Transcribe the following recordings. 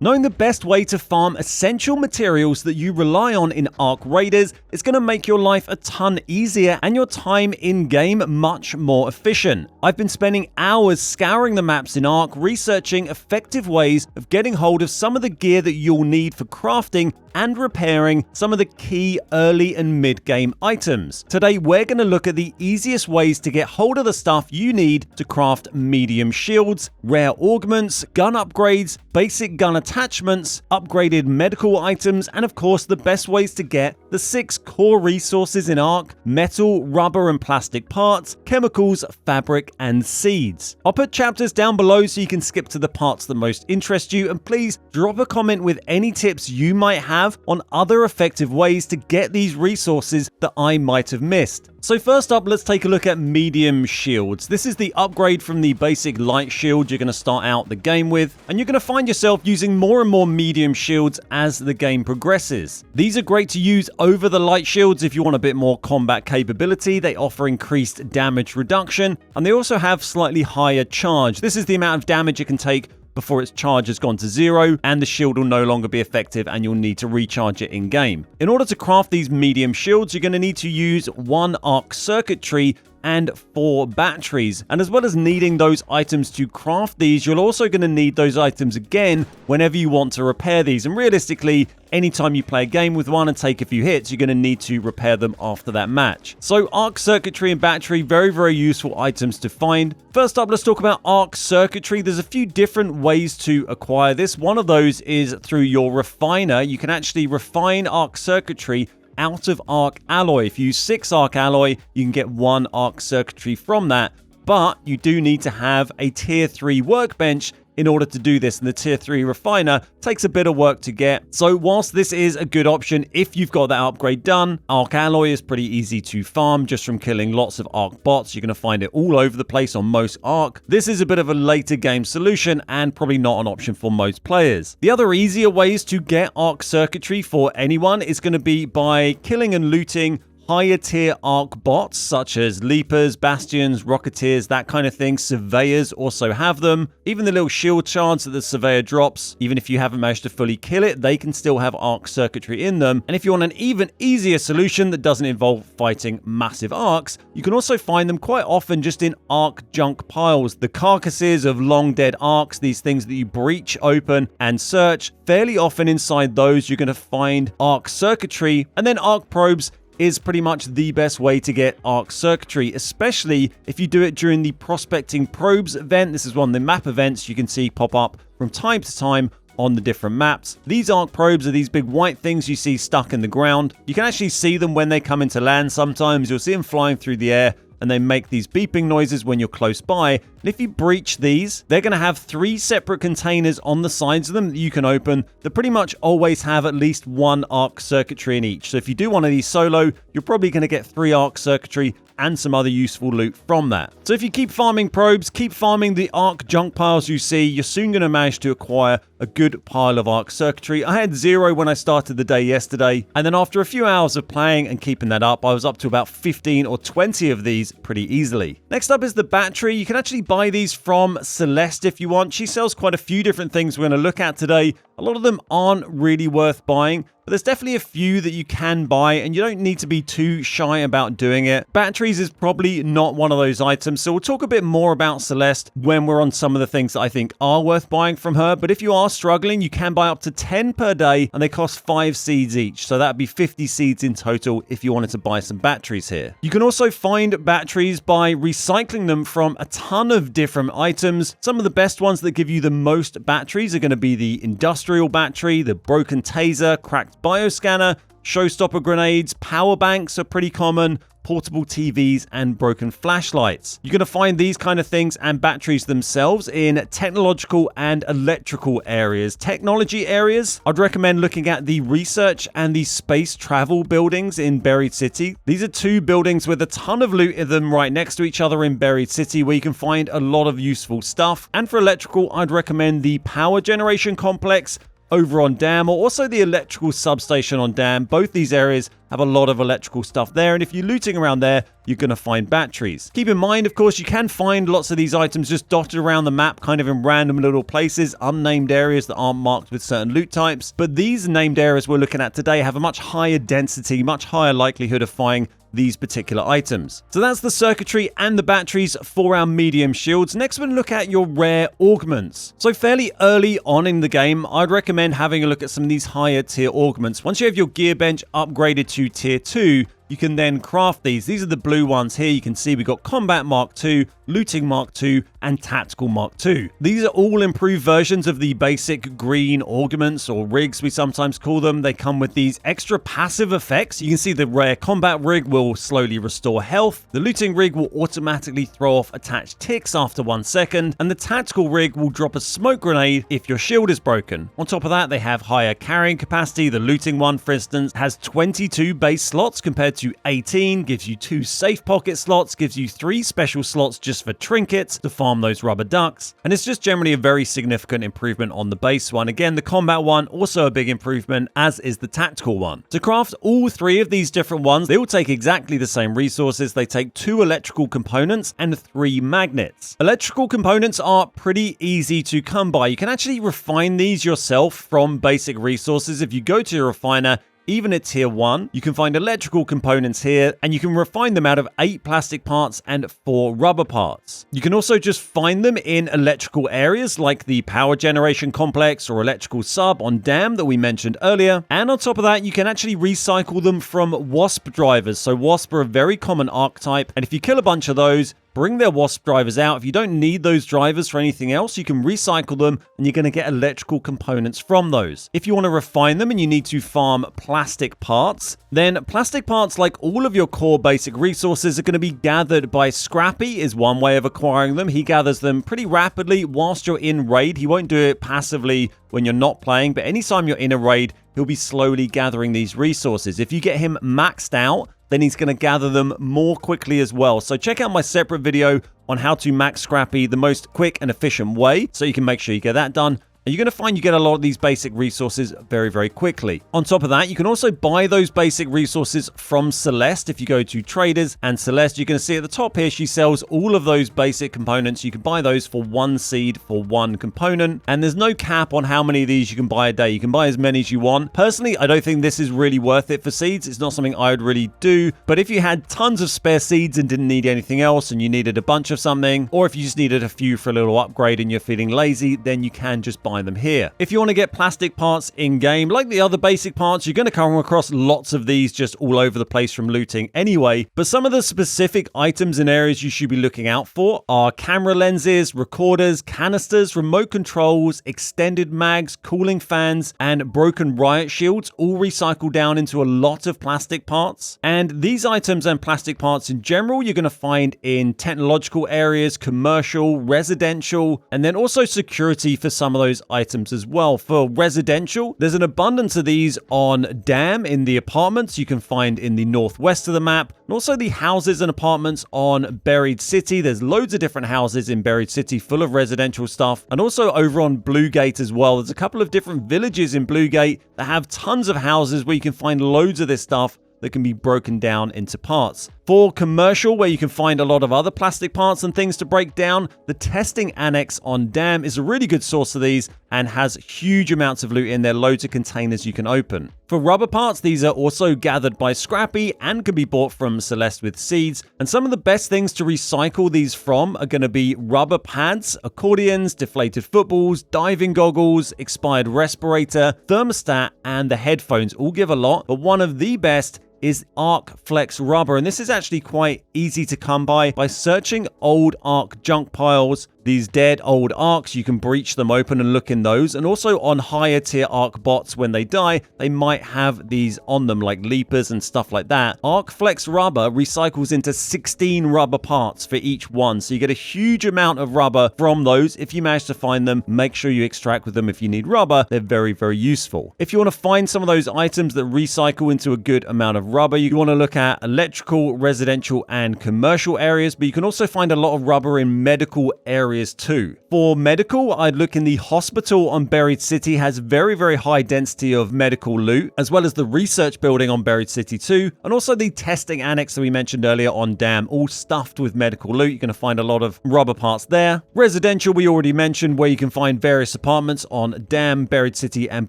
Knowing the best way to farm essential materials that you rely on in Ark Raiders is going to make your life a ton easier and your time in-game much more efficient. I've been spending hours scouring the maps in Ark, researching effective ways of getting hold of some of the gear that you'll need for crafting and repairing some of the key early and mid-game items. Today, we're going to look at the easiest ways to get hold of the stuff you need to craft medium shields, rare augments, gun upgrades, basic gun attachments, upgraded medical items, and of course, the best ways to get the 6 core resources in Ark: metal, rubber and plastic parts, chemicals, fabric, and seeds. I'll put chapters down below so you can skip to the parts that most interest you, and please drop a comment with any tips you might have on other effective ways to get these resources that I might have missed. So first up, let's take a look at medium shields. This is the upgrade from the basic light shield you're going to start out the game with, and you're going to find yourself using more and more medium shields as the game progresses. These are great to use over the light shields if you want a bit more combat capability. They offer increased damage reduction, and they also have slightly higher charge. This is the amount of damage it can take before its charge has gone to 0, and the shield will no longer be effective and you'll need to recharge it in game. In order to craft these medium shields, you're going to need to use 1 Arc Circuitry and 4 batteries. And as well as needing those items to craft these, you're also going to need those items again whenever you want to repair these. And realistically, anytime you play a game with one and take a few hits, you're going to need to repair them after that match. So Arc Circuitry and battery, very useful items to find. First up, let's talk about Arc Circuitry. There's a few different ways to acquire this. One of those is through your refiner. You can actually refine Arc Circuitry out of Arc Alloy. If you use 6 Arc Alloy, you can get 1 Arc Circuitry from that, but you do need to have a tier 3 workbench in order to do this, and the tier 3 refiner takes a bit of work to get. So whilst this is a good option if you've got that upgrade done, Arc Alloy is pretty easy to farm just from killing lots of Arc bots. You're going to find it all over the place on most Arc. This is a bit of a later game solution and probably not an option for most players. The other easier ways to get Arc Circuitry for anyone is going to be by killing and looting higher tier Arc bots such as Leapers, Bastions, Rocketeers, that kind of thing. Surveyors also have them. Even the little shield shards that the Surveyor drops, even if you haven't managed to fully kill it, they can still have Arc Circuitry in them. And if you want an even easier solution that doesn't involve fighting massive Arcs, you can also find them quite often just in Arc junk piles. The carcasses of long dead Arcs, these things that you breach open and search, fairly often inside those you're going to find Arc Circuitry, and then Arc probes is pretty much the best way to get Arc Circuitry, especially if you do it during the Prospecting Probes event. This is one of the map events you can see pop up from time to time on the different maps. These Arc probes are these big white things you see stuck in the ground. You can actually see them when they come into land. Sometimes you'll see them flying through the air, and they make these beeping noises when you're close by. And if you breach these, they're going to have 3 separate containers on the sides of them that you can open that pretty much always have at least 1 Arc Circuitry in each. So if you do one of these solo, you're probably going to get 3 Arc Circuitry and some other useful loot from that. So if you keep farming probes, keep farming the Arc junk piles you see, you're soon going to manage to acquire a good pile of Arc Circuitry. I had 0 when I started the day yesterday, and then after a few hours of playing and keeping that up, I was up to about 15 or 20 of these pretty easily. Next up is the battery. You can actually buy these from Celeste if you want. She sells quite a few different things we're going to look at today. A lot of them aren't really worth buying, but there's definitely a few that you can buy, and you don't need to be too shy about doing it. Batteries is probably not one of those items, so we'll talk a bit more about Celeste when we're on some of the things that I think are worth buying from her. But if you are struggling, you can buy up to 10 per day, and they cost 5 seeds each, so that'd be 50 seeds in total if you wanted to buy some batteries here. You can also find batteries by recycling them from a ton of different items. Some of the best ones that give you the most batteries are going to be the industrial battery, the broken taser, cracked bioscanner, showstopper grenades, power banks are pretty common, portable TVs, and broken flashlights. You're going to find these kind of things and batteries themselves in technological and electrical areas. Technology areas, I'd recommend looking at the research and the space travel buildings in Buried City. These are 2 buildings with a ton of loot in them right next to each other in Buried City, where you can find a lot of useful stuff. And for electrical, I'd recommend the power generation complex, Over on Dam, or also the electrical substation on Dam, both these areas have a lot of electrical stuff there, and if you're looting around there, you're going to find batteries. Keep in mind, of course, you can find lots of these items just dotted around the map, kind of in random little places, unnamed areas that aren't marked with certain loot types, but these named areas we're looking at today have a much higher density, much higher likelihood of finding these particular items. So that's the circuitry and the batteries for our medium shields. Next, we're going to look at your rare augments. So fairly early on in the game, I'd recommend having a look at some of these higher tier augments. Once you have your gear bench upgraded to tier 2, you can then craft these. These are the blue ones here. You can see we've got Combat Mark II, Looting Mark II, and Tactical Mark II. These are all improved versions of the basic green augments, or rigs we sometimes call them. They come with these extra passive effects. You can see the rare combat rig will slowly restore health. The looting rig will automatically throw off attached ticks after 1 second, and the tactical rig will drop a smoke grenade if your shield is broken. On top of that, they have higher carrying capacity. The looting one, for instance, has 22 base slots compared to 18, gives you 2 safe pocket slots, gives you 3 special slots just for trinkets to farm those rubber ducks, and it's just generally a very significant improvement on the base one. Again, the combat one, also a big improvement, as is the tactical one. To craft all 3 of these different ones, they all take exactly the same resources. They take 2 electrical components and 3 magnets. Electrical components are pretty easy to come by. You can actually refine these yourself from basic resources. If you go to your refiner, even at tier 1, you can find electrical components here, and you can refine them out of 8 plastic parts and 4 rubber parts. You can also just find them in electrical areas like the power generation complex or electrical sub on Dam that we mentioned earlier. And on top of that, you can actually recycle them from wasp drivers. So wasp are a very common archetype, and if you kill a bunch of those, bring their wasp drivers out. If you don't need those drivers for anything else, you can recycle them, and you're going to get electrical components from those. If you want to refine them and you need to farm plastic parts, then plastic parts, like all of your core basic resources, are going to be gathered by Scrappy, is one way of acquiring them. He gathers them pretty rapidly whilst you're in raid. He won't do it passively when you're not playing, but anytime you're in a raid, he'll be slowly gathering these resources. If you get him maxed out, then he's going to gather them more quickly as well. So check out my separate video on how to max Scrappy the most quick and efficient way, so you can make sure you get that done. And you're going to find you get a lot of these basic resources very, very quickly. On top of that, you can also buy those basic resources from Celeste. If you go to Traders and Celeste, you're going to see at the top here, she sells all of those basic components. You can buy those for 1 seed for 1 component. And there's no cap on how many of these you can buy a day. You can buy as many as you want. Personally, I don't think this is really worth it for seeds. It's not something I would really do. But if you had tons of spare seeds and didn't need anything else, and you needed a bunch of something, or if you just needed a few for a little upgrade and you're feeling lazy, then you can just buy them here. If you want to get plastic parts in game, like the other basic parts, you're going to come across lots of these just all over the place from looting anyway. But some of the specific items and areas you should be looking out for are camera lenses, recorders, canisters, remote controls, extended mags, cooling fans, and broken riot shields, all recycle down into a lot of plastic parts. And these items and plastic parts in general, you're going to find in technological areas, commercial, residential, and then also security for some of those items as well. For residential, there's an abundance of these on Dam in the apartments you can find in the northwest of the map, and also the houses and apartments on Buried City. There's loads of different houses in Buried City full of residential stuff, and also over on Bluegate as well. There's a couple of different villages in Bluegate that have tons of houses where you can find loads of this stuff that can be broken down into parts. For commercial, where you can find a lot of other plastic parts and things to break down, the testing annex on Dam is a really good source of these and has huge amounts of loot in there, loads of containers you can open. For rubber parts, these are also gathered by Scrappy and can be bought from Celeste with seeds. And some of the best things to recycle these from are going to be rubber pads, accordions, deflated footballs, diving goggles, expired respirator, thermostat, and the headphones. All give a lot, but one of the best is Arc Flex rubber, and this is actually quite easy to come by searching old Arc junk piles. These dead old arcs, you can breach them open and look in those. And also on higher tier arc bots, when they die, they might have these on them, like leapers and stuff like that. Arc Flex rubber recycles into 16 rubber parts for each one. So you get a huge amount of rubber from those. If you manage to find them, make sure you extract with them if you need rubber. They're very, very useful. If you want to find some of those items that recycle into a good amount of rubber, you want to look at electrical, residential, and commercial areas. But you can also find a lot of rubber in medical areas areas too. For medical, I'd look in the hospital on Buried City, has very, very high density of medical loot, as well as the research building on Buried City 2, and also the testing annex that we mentioned earlier on Dam, all stuffed with medical loot. You're going to find a lot of rubber parts there. Residential, we already mentioned, where you can find various apartments on Dam, Buried City, and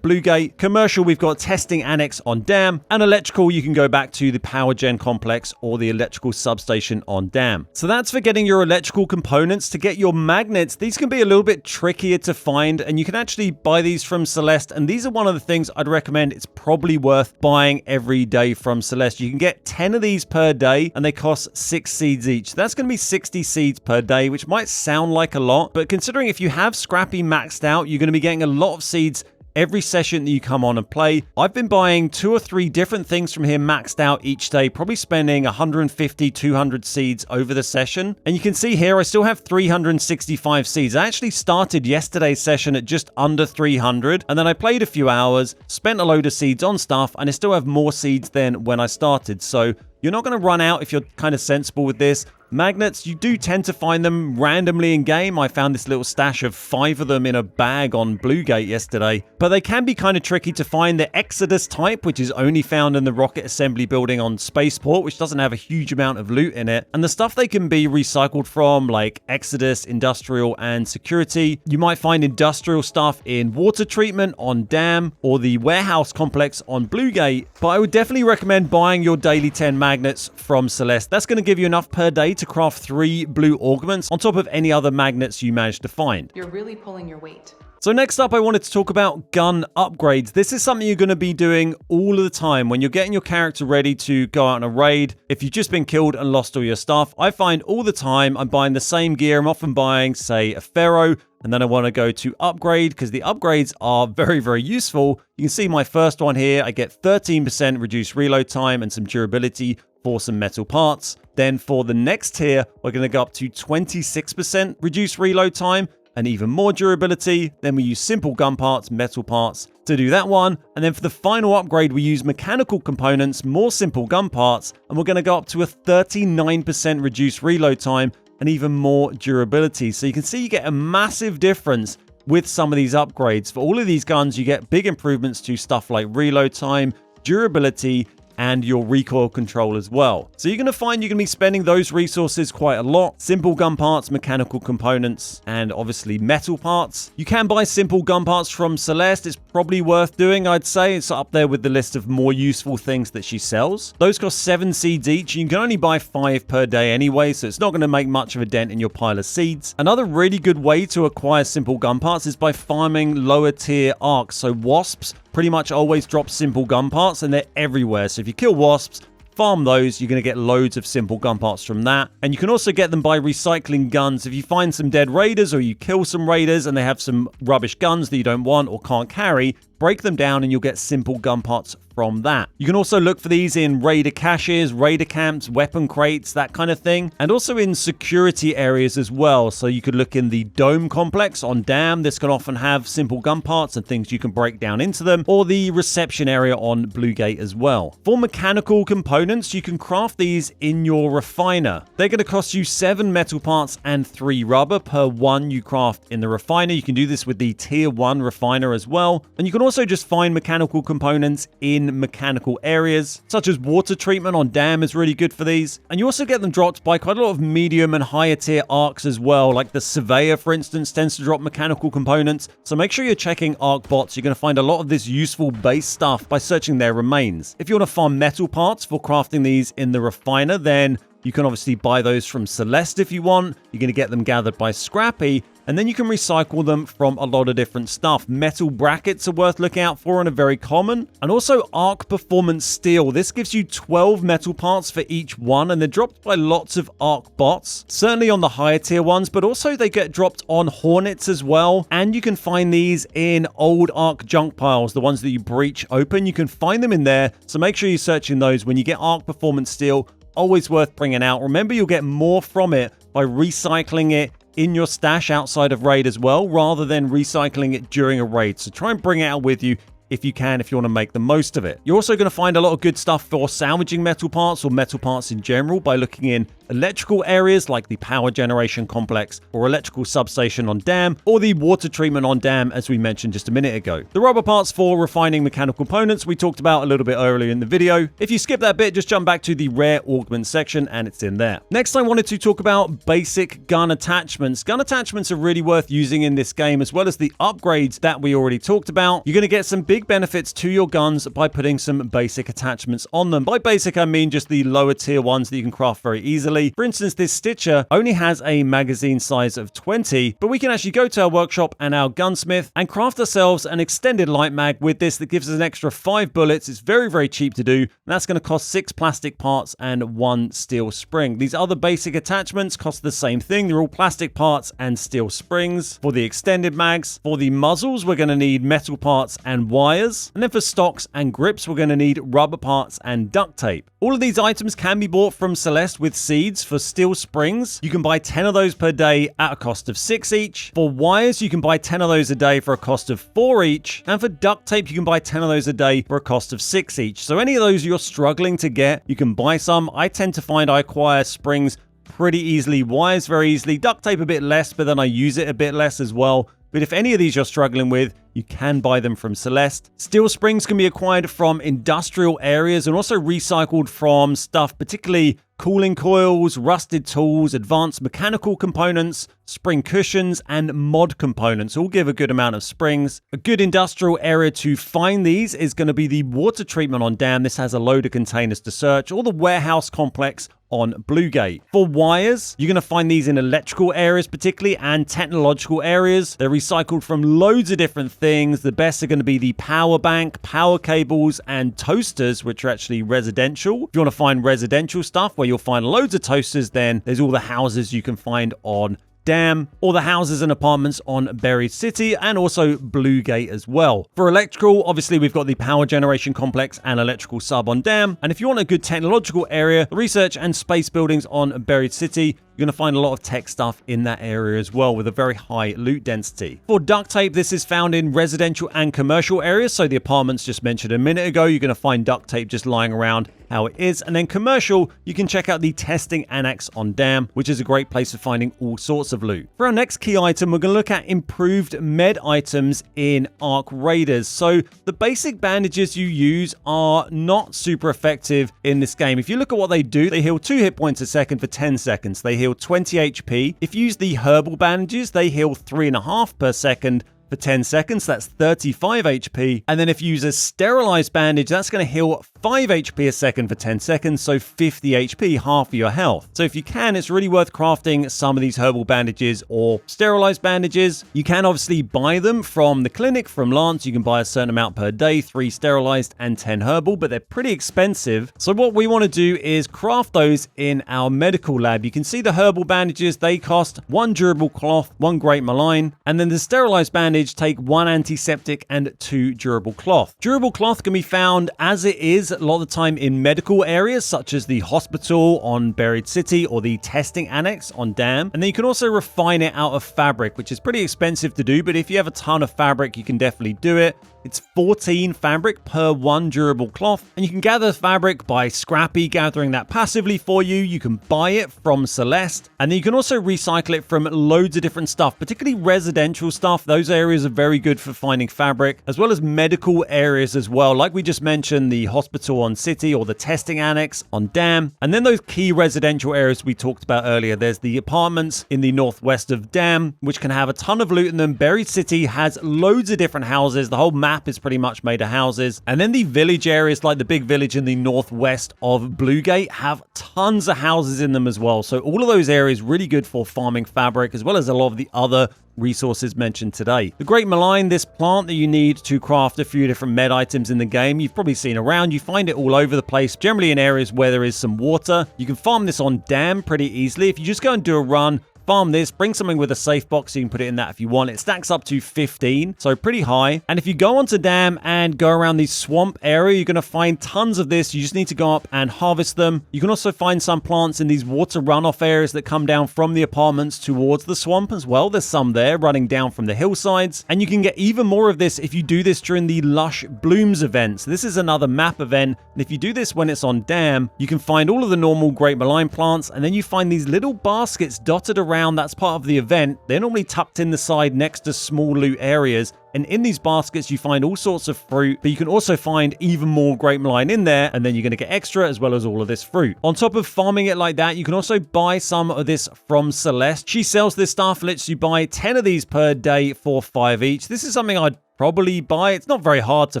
Bluegate. Commercial, we've got testing annex on Dam, and electrical, you can go back to the power gen complex or the electrical substation on Dam. So that's for getting your electrical components. To get your magnets, these can be a little bit trickier to find, and you can actually buy these from Celeste, and these are one of the things I'd recommend. It's probably worth buying every day from Celeste. You can get 10 of these per day, and they cost 6 seeds each. That's going to be 60 seeds per day, which might sound like a lot, but considering if you have Scrappy maxed out, you're going to be getting a lot of seeds every session that you come on and play. I've been buying 2 or 3 different things from here maxed out each day, probably spending 150, 200 seeds over the session. And you can see here, I still have 365 seeds. I actually started yesterday's session at just under 300, and then I played a few hours, spent a load of seeds on stuff, and I still have more seeds than when I started. So you're not going to run out if you're kind of sensible with this. Magnets, you do tend to find them randomly in game. I found this little stash of 5 of them in a bag on Bluegate yesterday, but they can be kind of tricky to find. The Exodus type, which is only found in the rocket assembly building on Spaceport, which doesn't have a huge amount of loot in it, and the stuff they can be recycled from, like Exodus, Industrial, and Security. You might find industrial stuff in water treatment on Dam or the warehouse complex on Bluegate, but I would definitely recommend buying your daily 10 magnets from Celeste. That's going to give you enough per day to craft 3 blue augments on top of any other magnets you manage to find. You're really pulling your weight. So next up, I wanted to talk about gun upgrades. This is something you're going to be doing all of the time when you're getting your character ready to go out on a raid. If you've just been killed and lost all your stuff, I find all the time I'm buying the same gear. I'm often buying, say, a Pharaoh, and then I want to go to upgrade because the upgrades are very, very useful. You can see my first one here. I get 13% reduced reload time and some durability for some metal parts. Then for the next tier, we're going to go up to 26% reduced reload time and even more durability. Then we use simple gun parts, metal parts to do that one. And then for the final upgrade, we use mechanical components, more simple gun parts, and we're going to go up to a 39% reduced reload time and even more durability. So you can see you get a massive difference with some of these upgrades. For all of these guns, you get big improvements to stuff like reload time, durability, and your recoil control as well. So you're going to find you're going to be spending those resources quite a lot. Simple gun parts, mechanical components, and obviously metal parts. You can buy simple gun parts from Celeste. It's probably worth doing, I'd say. It's up there with the list of more useful things that she sells. Those cost 7 seeds each. You can only buy 5 per day anyway, so it's not going to make much of a dent in your pile of seeds. Another really good way to acquire simple gun parts is by farming lower tier arcs. So wasps pretty much always drop simple gun parts, and they're everywhere. So if you kill wasps, farm those, you're going to get loads of simple gun parts from that. And you can also get them by recycling guns. If you find some dead raiders or you kill some raiders and they have some rubbish guns that you don't want or can't carry, break them down and you'll get simple gun parts from that. You can also look for these in raider caches, raider camps, weapon crates, that kind of thing, and also in security areas as well. So you could look in the dome complex on Dam. This can often have simple gun parts and things you can break down into them, or the reception area on Bluegate as well. For mechanical components, you can craft these in your refiner. They're going to cost you 7 metal parts and 3 rubber per 1 you craft in the refiner. You can do this with the tier 1 refiner as well. And you can also just find mechanical components in mechanical areas, such as water treatment on Dam is really good for these. And you also get them dropped by quite a lot of medium and higher tier arcs as well, like the Surveyor, for instance, tends to drop mechanical components. So make sure you're checking arc bots. You're going to find a lot of this useful base stuff by searching their remains. If you want to farm metal parts for crafting these in the refiner, then you can obviously buy those from Celeste if you want. You're going to get them gathered by Scrappy, and then you can recycle them from a lot of different stuff. Metal brackets are worth looking out for and are very common. And also arc performance steel. This gives you 12 metal parts for each one, and they're dropped by lots of arc bots. Certainly on the higher tier ones, but also they get dropped on Hornets as well. And you can find these in old arc junk piles, the ones that you breach open. You can find them in there, so make sure you're searching those. When you get arc performance steel, always worth bringing out. Remember, you'll get more from it by recycling it in your stash outside of raid as well, rather than recycling it during a raid. So try and bring it out with you if you can, if you want to make the most of it. You're also going to find a lot of good stuff for salvaging metal parts or metal parts in general by looking in electrical areas like the power generation complex or electrical substation on dam, or the water treatment on dam, as we mentioned just a minute ago. The rubber parts for refining mechanical components we talked about a little bit earlier in the video. If you skip that bit, just jump back to the rare augment section and it's in there. Next, I wanted to talk about basic gun attachments. Gun attachments are really worth using in this game, as well as the upgrades that we already talked about. You're going to get some big benefits to your guns by putting some basic attachments on them. By basic, I mean just the lower tier ones that you can craft very easily. For instance, this Stitcher only has a magazine size of 20, but we can actually go to our workshop and our gunsmith and craft ourselves an extended light mag with this that gives us an extra 5 bullets. It's very, very cheap to do, and that's going to cost 6 plastic parts and 1 steel spring. These other basic attachments cost the same thing. They're all plastic parts and steel springs. For the extended mags, for the muzzles, we're going to need metal parts and wires. And then for stocks and grips, we're going to need rubber parts and duct tape. All of these items can be bought from Celeste with seeds. For steel springs, you can buy 10 of those per day at a cost of 6 each. For wires, you can buy 10 of those a day for a cost of 4 each. And for duct tape, you can buy 10 of those a day for a cost of 6 each. So any of those you're struggling to get, you can buy some. I tend to find I acquire springs pretty easily, wires very easily, duct tape a bit less, but then I use it a bit less as well. But if any of these you're struggling with, you can buy them from Celeste. Steel springs can be acquired from industrial areas and also recycled from stuff, particularly cooling coils, rusted tools, advanced mechanical components, spring cushions, and mod components. All give a good amount of springs. A good industrial area to find these is going to be the water treatment on dam. This has a load of containers to search, or the warehouse complex on Bluegate. For wires, you're going to find these in electrical areas particularly and technological areas. They're recycled from loads of different things. The best are going to be the power bank, power cables, and toasters, which are actually residential. If you want to find residential stuff where you'll find loads of toasters, then there's all the houses you can find on Dam, or the houses and apartments on Buried City, and also Bluegate as well. For electrical, obviously we've got the power generation complex and electrical sub on Dam, and if you want a good technological area, research and space buildings on Buried City, you're going to find a lot of tech stuff in that area as well, with a very high loot density. For duct tape, this is found in residential and commercial areas, so the apartments just mentioned a minute ago, you're going to find duct tape just lying around how it is. And then commercial, you can check out the testing annex on Dam, which is a great place for finding all sorts of loot. For our next key item, we're going to look at improved med items in Arc Raiders. So the basic bandages you use are not super effective in this game. If you look at what they do, they heal 2 hit points a second for 10 seconds. They heal 20 HP. If you use the herbal bandages, they heal 3.5 per second for 10 seconds. That's 35 HP. And then if you use a sterilized bandage, that's going to heal 5 HP a second for 10 seconds, so 50 HP, half of your health. So if you can, it's really worth crafting some of these herbal bandages or sterilized bandages. You can obviously buy them from the clinic, from Lance. You can buy a certain amount per day, 3 sterilized and 10 herbal, but they're pretty expensive. So what we want to do is craft those in our medical lab. You can see the herbal bandages, they cost 1 durable cloth, 1 great Mullein, and then the sterilized bandage take 1 antiseptic and 2 durable cloth. Durable cloth can be found as it is a lot of the time in medical areas such as the hospital on Buried City or the testing annex on Dam. And then you can also refine it out of fabric, which is pretty expensive to do, but if you have a ton of fabric, you can definitely do it. It's 14 fabric per 1 durable cloth, and you can gather fabric by Scrappy gathering that passively for you. You can buy it from Celeste, and then you can also recycle it from loads of different stuff, particularly residential stuff. Those areas are very good for finding fabric, as well as medical areas as well. Like we just mentioned, the hospital on City or the testing annex on Dam. And then those key residential areas we talked about earlier. There's the apartments in the northwest of Dam, which can have a ton of loot in them. Buried City has loads of different houses. The whole map is pretty much made of houses. And then the village areas, like the big village in the northwest of Bluegate, have tons of houses in them as well. So all of those areas really good for farming fabric, as well as a lot of the other resources mentioned today. The Great Mullein, this plant that you need to craft a few different med items in the game, you've probably seen around. You find it all over the place, generally in areas where there is some water. You can farm this on Dam pretty easily. If you just go and do a run, farm this, bring something with a safe box, so you can put it in that if you want. It stacks up to 15, so pretty high. And if you go onto dam and go around the swamp area, you're going to find tons of this. You just need to go up and harvest them. You can also find some plants in these water runoff areas that come down from the apartments towards the swamp as well. There's some there running down from the hillsides. And you can get even more of this if you do this during the Lush Blooms event. So this is another map event. And if you do this when it's on dam, you can find all of the normal Great Mullein plants. And then you find these little baskets dotted around. That's part of the event. They're normally tucked in the side next to small loot areas. And in these baskets, you find all sorts of fruit, but you can also find even more Great Mullein in there, and then you're going to get extra as well as all of this fruit. On top of farming it like that, you can also buy some of this from Celeste. She sells this stuff, lets you buy 10 of these per day for 5 each. This is something I'd probably buy. It's not very hard to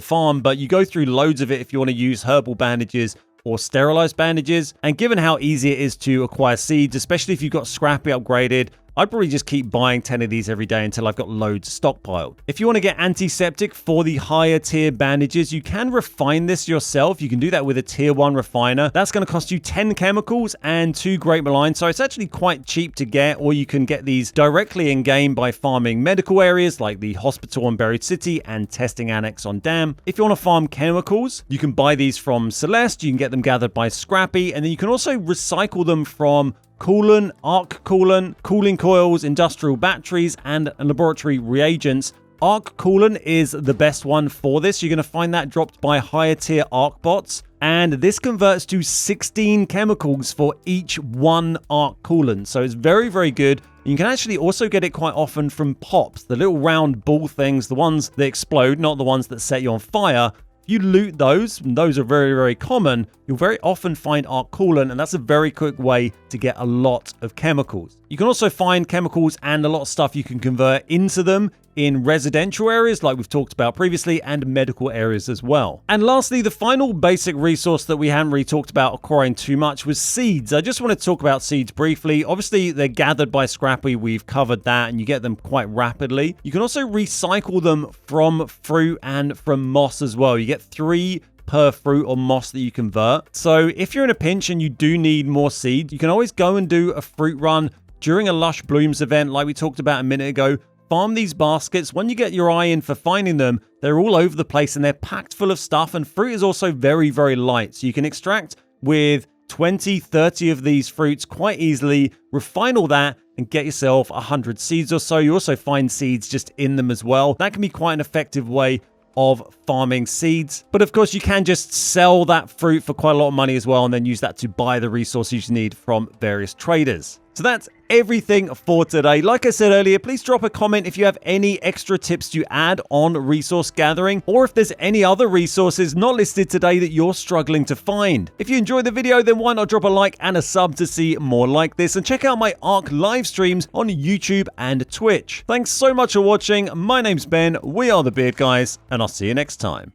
farm, but you go through loads of it if you want to use herbal bandages or sterilized bandages. And given how easy it is to acquire seeds, especially if you've got Scrappy upgraded, I'd probably just keep buying 10 of these every day until I've got loads stockpiled. If you want to get antiseptic for the higher tier bandages, you can refine this yourself. You can do that with a tier 1 refiner. That's going to cost you 10 chemicals and 2 Great Mullein, so it's actually quite cheap to get, or you can get these directly in-game by farming medical areas like the hospital on Buried City and testing annex on dam. If you want to farm chemicals, you can buy these from Celeste. You can get them gathered by Scrappy, and then you can also recycle them from coolant, arc coolant, cooling coils, industrial batteries, and laboratory reagents. Arc coolant is the best one for this. You're going to find that dropped by higher tier arc bots. And this converts to 16 chemicals for each 1 arc coolant. So it's very, very good. You can actually also get it quite often from pops, the little round ball things, the ones that explode, not the ones that set you on fire. You loot those, and those are very, very common. You'll very often find arc coolant, and that's a very quick way to get a lot of chemicals. You can also find chemicals and a lot of stuff you can convert into them in residential areas like we've talked about previously, and medical areas as well. And lastly, the final basic resource that we haven't really talked about acquiring too much was seeds. I just want to talk about seeds briefly. Obviously, they're gathered by Scrappy. We've covered that, and you get them quite rapidly. You can also recycle them from fruit and from moss as well. You get 3 per fruit or moss that you convert. So if you're in a pinch and you do need more seeds, you can always go and do a fruit run during a Lush Blooms event like we talked about a minute ago. Farm these baskets. When you get your eye in for finding them, they're all over the place and they're packed full of stuff. And fruit is also very, very light. So you can extract with 20, 30 of these fruits quite easily, refine all that, and get yourself 100 seeds or so. You also find seeds just in them as well. That can be quite an effective way of farming seeds. But of course, you can just sell that fruit for quite a lot of money as well, and then use that to buy the resources you need from various traders. So that's everything for today. Like I said earlier, please drop a comment if you have any extra tips to add on resource gathering, or if there's any other resources not listed today that you're struggling to find. If you enjoyed the video, then why not drop a like and a sub to see more like this, and check out my Arc live streams on YouTube and Twitch. Thanks so much for watching. My name's Ben, we are the Beard Guys, and I'll see you next time.